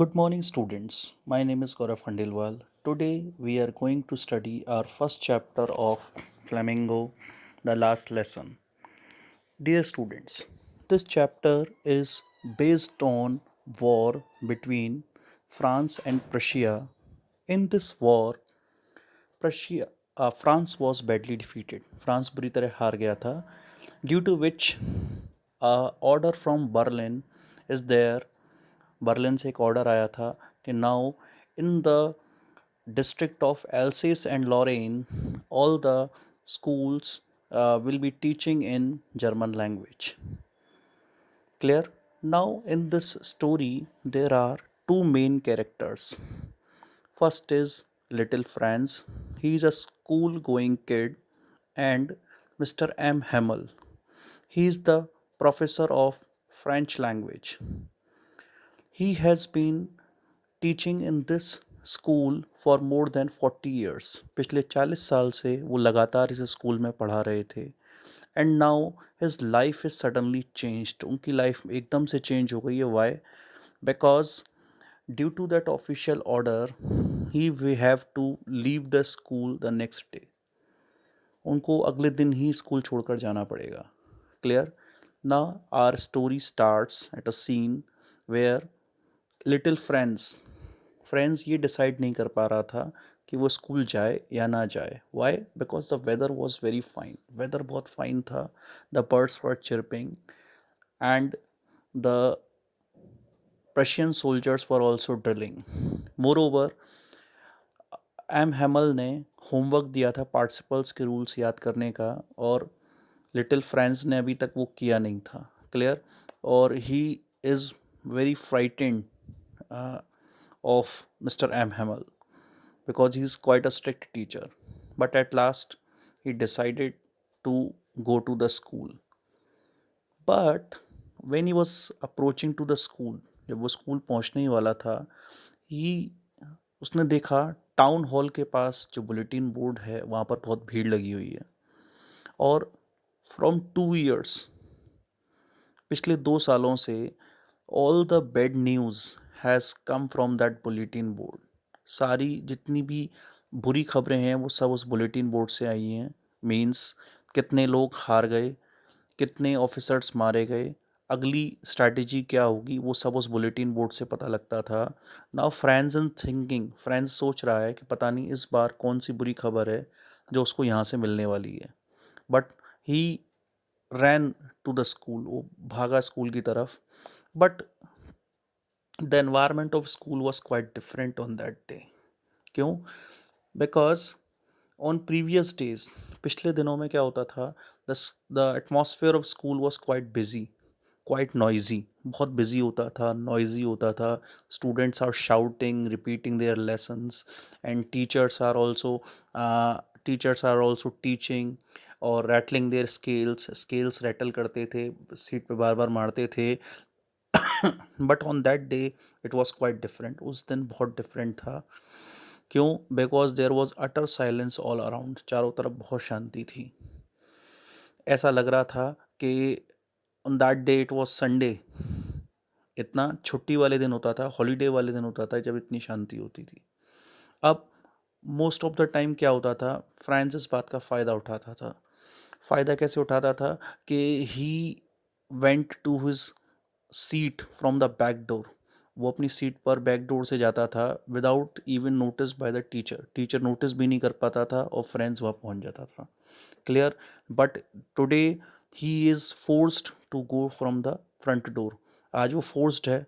Good morning, students. My name is Gaurav Khandelwal. Today we are going to study our first chapter of Flamingo, the last lesson. Dear students, this chapter is based on war between France and Prussia. In this war, France was badly defeated. France बुरी तरह हार गया था, due to which order from Berlin is there. Berlin से एक order आया था कि now in the district of Alsace and Lorraine, all the schools will be teaching in German language. Clear? Now, in this story, there are two main characters. First is Little Franz. He is a school going kid, and Mr. M. Hamel. He is the professor of French language. He has been teaching in this school for more than 40 years. पिछले 40 साल से वो लगातार इस school में पढ़ा रहे थे. And now his life is suddenly changed. उनकी लाइफ एकदम से चेंज हो गई है. Why? Because due to that official order ही we have to leave the school the next day. उनको अगले दिन ही स्कूल छोड़कर जाना पड़ेगा. क्लियर? ना our story starts at a scene where little friends ये डिसाइड नहीं कर पा रहा था कि वो स्कूल जाए या ना जाए. Why? Because the weather was very fine. Weather बहुत फाइन था. The birds were chirping and the Prussian soldiers were also drilling. Moreover, M Hamel ने होमवर्क दिया था पार्टिसिपल्स के रूल्स याद करने का, और लिटिल फ्रेंड्स ने अभी तक वो किया नहीं था. क्लियर? और he is very frightened of Mr. M. Hamel because he is quite a strict teacher. But at last, he decided to go to the school. But when he was approaching to the school, जब वो school पहुंचने ही वाला था, ही उसने देखा town hall के पास जो bulletin board है वहाँ पर बहुत भीड़ लगी हुई है. और फ्रॉम 2 years, पिछले 2 सालों से all the bad news has come from that bulletin board. सारी जितनी भी बुरी खबरें हैं वो सब उस बुलेटिन बोर्ड से आई हैं. मीन्स कितने लोग हार गए, कितने ऑफिसर्स मारे गए, अगली स्ट्रैटेजी क्या होगी, वो सब उस बुलेटिन बोर्ड से पता लगता था. Now friends in thinking, friends सोच रहा है कि पता नहीं इस बार कौन सी बुरी खबर है जो उसको यहाँ से मिलने वाली है. But he ran to the school. वो भागा स्कूल की तरफ. But the environment of school was quite different on that day. क्यों? बिकॉज ऑन प्रीवियस डेज, पिछले दिनों में क्या होता था, the atmosphere of school was quite busy, quite noisy. बहुत बिजी होता था, नॉइजी होता था. Students are shouting, repeating their lessons, and teachers are also teaching और रैटलिंग देयर स्केल्स रैटल करते थे, सीट पे बार बार मारते थे. But on that day it was quite different. उस दिन बहुत डिफरेंट था. क्यों? Because there was utter silence all around. चारों तरफ बहुत शांति थी. ऐसा लग रहा था कि on that day it was Sunday. इतना छुट्टी वाले दिन होता था, हॉलीडे वाले दिन होता था जब इतनी शांति होती थी. अब मोस्ट ऑफ द टाइम क्या होता था, फ्रांस इस बात का फ़ायदा उठाता था. फ़ायदा कैसे उठाता था कि he went to his seat from the back door. वो अपनी सीट पर बैक डोर से जाता था without even notice by the teacher. Teacher notice भी नहीं कर पाता था और फ्रेंड्स वहाँ पहुँच जाता था. Clear? But today he is forced to go from the front door. आज वो फोर्स्ड है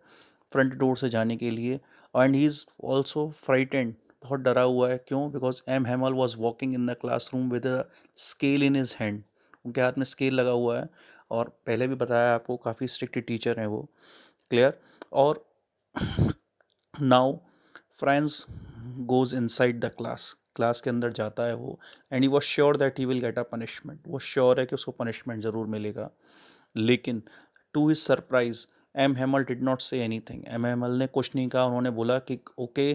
फ्रंट डोर से जाने के लिए. And he is also frightened. बहुत डरा हुआ है. क्यों? Because M Hamel was walking in the classroom with a scale in his hand. उनके हाथ में स्केल लगा हुआ है, और पहले भी बताया आपको काफ़ी स्ट्रिक्ट टीचर हैं वो. क्लियर? और now friends goes inside the class के अंदर जाता है वो. And he was sure that he will get a punishment. वो श्योर है कि उसको पनिशमेंट ज़रूर मिलेगा. लेकिन to his surprise, M Hamel did not say anything. M Hamel ने कुछ नहीं कहा. उन्होंने बोला कि okay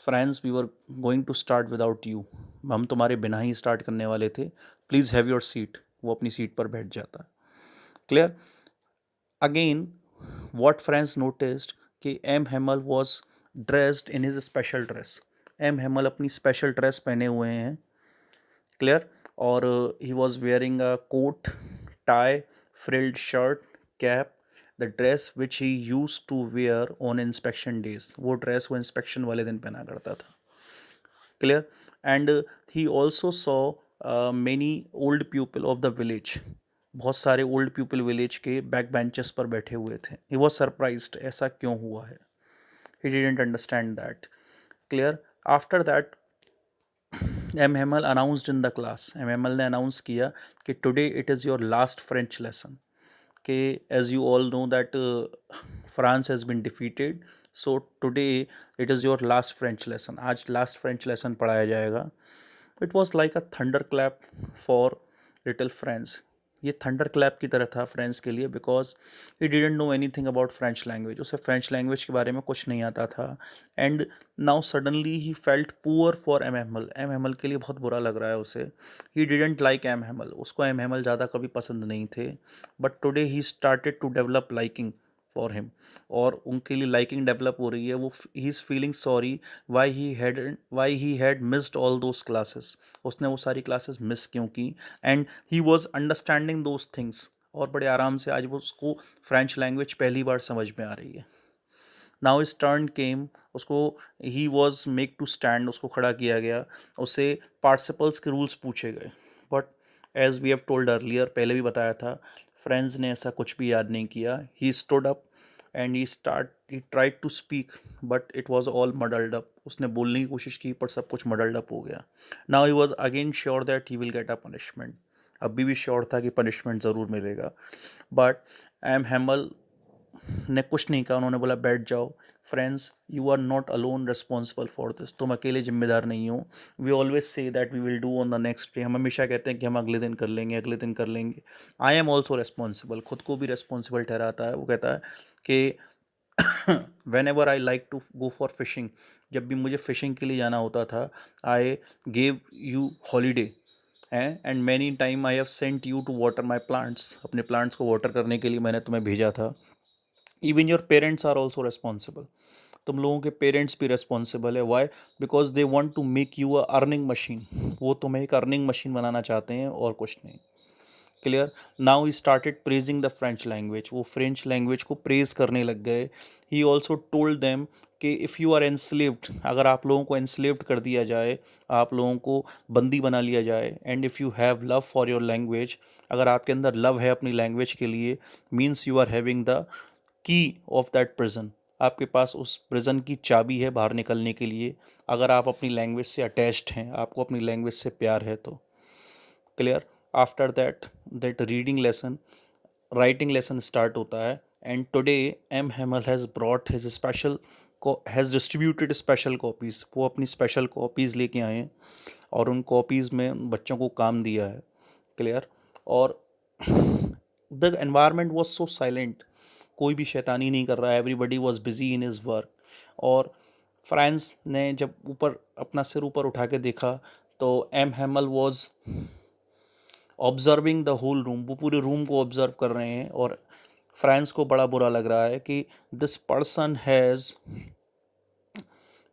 friends, we were going to start without you. हम तुम्हारे बिना ही स्टार्ट करने वाले थे. Please have your seat. वो अपनी सीट पर बैठ जाता है. Clear? Again what friends noticed कि M Hamel was dressed in his special dress. M Hamel अपनी स्पेशल ड्रेस पहने हुए हैं, क्लियर। और he was wearing a coat, tie, frilled shirt, cap, the dress which he use to wear on inspection days. वो ड्रेस वो inspection वाले दिन पहना करता था, clear. And he also saw many old people of the village. बहुत सारे ओल्ड पीपल विलेज के बैक बेंचेस पर बैठे हुए थे। ही वॉज सरप्राइज्ड, ऐसा क्यों हुआ है। He didn't understand that, clear. After that M Hamel announced in the class. M Hamel ने अनाउंस किया कि today it is your last French lesson, कि as you all know that France has been defeated, so today it is your last French lesson. आज last French lesson पढ़ाया जाएगा। It was like a thunder clap for little friends. ये thunder clap की तरह था friends के लिए, because he didn't know anything about French language. उसे फ्रेंच लैंग्वेज के बारे में कुछ नहीं आता था। And now suddenly he felt poor for M Hamel. M Hamel के लिए बहुत बुरा लग रहा है उसे। He didn't like M Hamel, उसको एम हेमल ज़्यादा कभी पसंद नहीं थे। But today he started to develop liking for him, और उनके लिए लाइकिंग डेवलप हो रही है। वो he is feeling sorry why he had missed all those classes. उसने वो सारी क्लासेस मिस क्यों की। And he was understanding those things, और बड़े आराम से आज वो उसको फ्रेंच लैंग्वेज पहली बार समझ में आ रही है। नाउ इस टर्न केम, उसको he was make to stand, उसको खड़ा किया गया। उसे पार्टिसिपल्स के रूल्स पूछे गए। But as we have told earlier, पहले भी बताया था, फ्रेंड्स ने ऐसा कुछ भी याद नहीं किया। He stood up and he tried to speak, but it was all muddled up. उसने बोलने की कोशिश की पर सब कुछ मडल्ड अप हो गया। Now he was again sure that he will get a punishment. अभी भी श्योर था कि पनिशमेंट ज़रूर मिलेगा। बट एम हेमल ने कुछ नहीं कहा। उन्होंने बोला बैठ जाओ। Friends, you are not alone responsible for this. तुम अकेले जिम्मेदार नहीं हो। We always say that we will do on the next day. हम हमेशा कहते हैं कि हम अगले दिन कर लेंगे, अगले दिन कर लेंगे। आई एम ऑल्सो रिस्पॉन्सिबल, खुद को भी रिस्पॉन्सिबल ठहराता है। वो कहता है कि whenever I like to go for fishing, जब भी मुझे फिशिंग के लिए जाना होता था, I gave you holiday and many time I have sent you to water my plants. अपने प्लांट्स को वाटर करने के लिए मैंने तुम्हें भेजा था। Even your parents are also responsible. तुम लोगों के पेरेंट्स भी रिस्पॉन्सिबल है। Why? Because they want to make you a earning machine. वो तुम्हें एक अर्निंग मशीन बनाना चाहते हैं और कुछ नहीं, clear. Now he started praising the French language. वो फ्रेंच लैंग्वेज को प्रेज करने लग गए। ही ऑल्सो टोल्ड देम कि इफ़ यू आर एनस्लेव्ड, अगर आप लोगों को एनस्लेव्ड कर दिया जाए, आप लोगों को बंदी बना लिया जाए, and if you have love for your language, अगर आपके अंदर लव है अपनी लैंग्वेज के लिए, means you are having the key of that prison. आपके पास उस प्रिजन की चाबी है बाहर निकलने के लिए, अगर आप अपनी लैंग्वेज से अटैच्ड हैं, आपको अपनी लैंग्वेज से प्यार है तो, clear. After that reading lesson, writing lesson start होता है। And today M Hamel has brought his special has distributed special copies. वो अपनी स्पेशल कॉपीज़ लेके आए हैं और उन कॉपीज़ में बच्चों को काम दिया है, क्लियर। और the environment was so silent, कोई भी शैतानी नहीं कर रहा है। Everybody was busy in his work. और फ्रांस ने जब ऊपर अपना सिर ऊपर उठा के देखा तो M Hamel was observing the whole room. वो पूरे रूम को ऑब्जर्व कर रहे हैं और फ्रांस को बड़ा बुरा लग रहा है कि this person has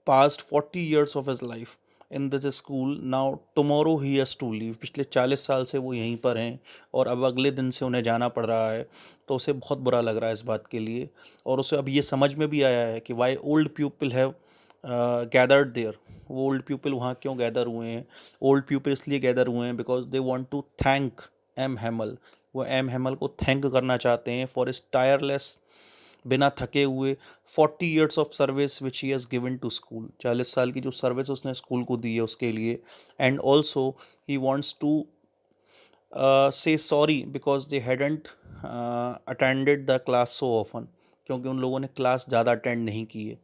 passed 40 years of his life in this school, now tomorrow he has to leave. पिछले 40 साल से वो यहीं पर हैं और अब अगले दिन से उन्हें जाना पड़ रहा है। तो उसे बहुत बुरा लग रहा है इस बात के लिए। और उसे अब ये समझ में भी आया है कि why old people have gathered there. वो ओल्ड पीपल वहाँ क्यों गैदर हुए हैं। ओल्ड पीपल इसलिए गैदर हुए हैं because they want to thank M Hamel. वो एम हेमल को थैंक करना चाहते हैं फॉर इस टायरलेस, बिना थके हुए 40 years of service which he has given to school. 40 साल की जो सर्विस उसने स्कूल को दी है उसके लिए। And also he wants to say sorry because they hadn't attended the class so often, क्योंकि उन लोगों ने क्लास ज़्यादा अटेंड नहीं की है,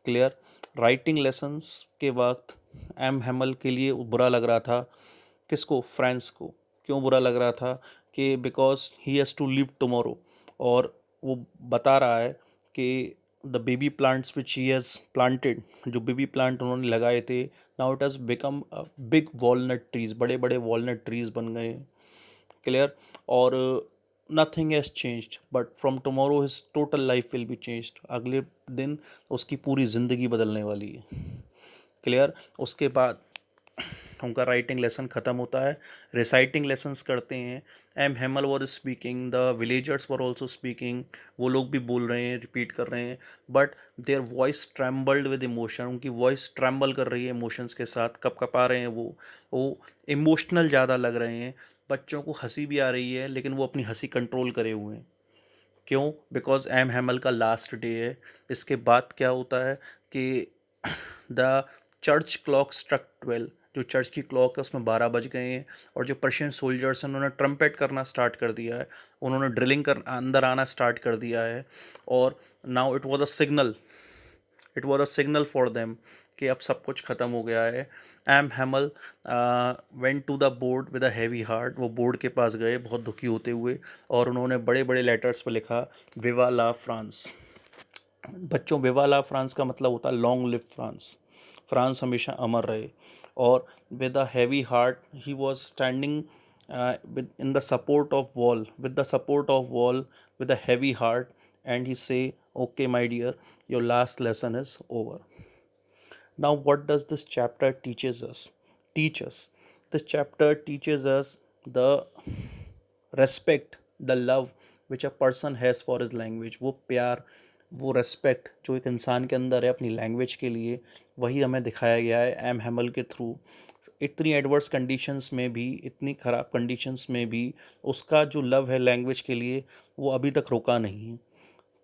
क्लियर। राइटिंग लेसन्स के वक्त एम हेमल के लिए बुरा लग रहा था। किसको? फ्रांस को। क्यों बुरा लग रहा था? कि because he has to live tomorrow. और वो बता रहा है कि the baby plants which he has planted, जो बेबी प्लांट उन्होंने लगाए थे, now it has become big walnut trees. बड़े बड़े वॉलनट ट्रीज बन गए, क्लियर। और nothing has changed, but from tomorrow his total life will be changed. अगले दिन उसकी पूरी ज़िंदगी बदलने वाली है. क्लियर. उसके बाद उनका राइटिंग लेसन ख़त्म होता है, रिसाइटिंग लेसन्स करते हैं. M Hamel was speaking, the villagers were also speaking. वो लोग भी बोल रहे हैं, रिपीट कर रहे हैं, but their voice trembled with emotion. उनकी वॉइस ट्रैम्बल कर रही है इमोशंस के साथ, कप कपा रहे हैं, वो इमोशनल ज़्यादा लग रहे हैं. बच्चों को हंसी भी आ रही है, लेकिन वो अपनी हंसी कंट्रोल करे हुए हैं. क्यों? बिकॉज एम हैमल का लास्ट डे है. इसके बाद क्या होता है कि द चर्च क्लॉक स्ट्रक 12. जो चर्च की क्लॉक है उसमें 12 बज गए हैं, और जो पर्शियन सोल्जर्स हैं उन्होंने ट्रम्पेट करना स्टार्ट कर दिया है, उन्होंने ड्रिलिंग कर अंदर आना स्टार्ट कर दिया है. और now it was a signal for them कि अब सब कुछ ख़त्म हो गया है. M Hamel went to the board with a heavy heart. वो बोर्ड के पास गए बहुत दुखी होते हुए, और उन्होंने बड़े बड़े लेटर्स पर लिखा, विवा ला फ्रांस. बच्चों, विवा ला फ्रांस का मतलब होता है लॉन्ग लिव फ्रांस. फ्रांस हमेशा अमर रहे. और with a heavy heart he was standing with in the support of wall, with the support of wall, with a heavy heart, and he say, okay my dear, your last lesson is over. Now what does this chapter teach us? This chapter teaches us the respect, the love which a person has for his language. वो प्यार, वो respect जो एक इंसान के अंदर है अपनी लैंग्वेज के लिए, वही हमें दिखाया गया है एम हैमल के थ्रू. इतनी एडवर्स कंडीशंस में भी, इतनी ख़राब कंडीशंस में भी उसका जो लव है लैंग्वेज के लिए, वो अभी तक रुका नहीं है.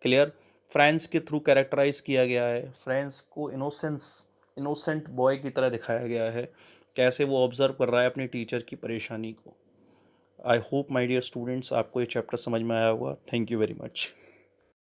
क्लियर. फ्रांस के थ्रू कैरेक्टराइज किया गया है. फ्रांस को इनोसेंट बॉय की तरह दिखाया गया है, कैसे वो ऑब्जर्व कर रहा है अपने टीचर की परेशानी को. I hope my dear students आपको ये चैप्टर समझ में आया होगा. Thank you very much.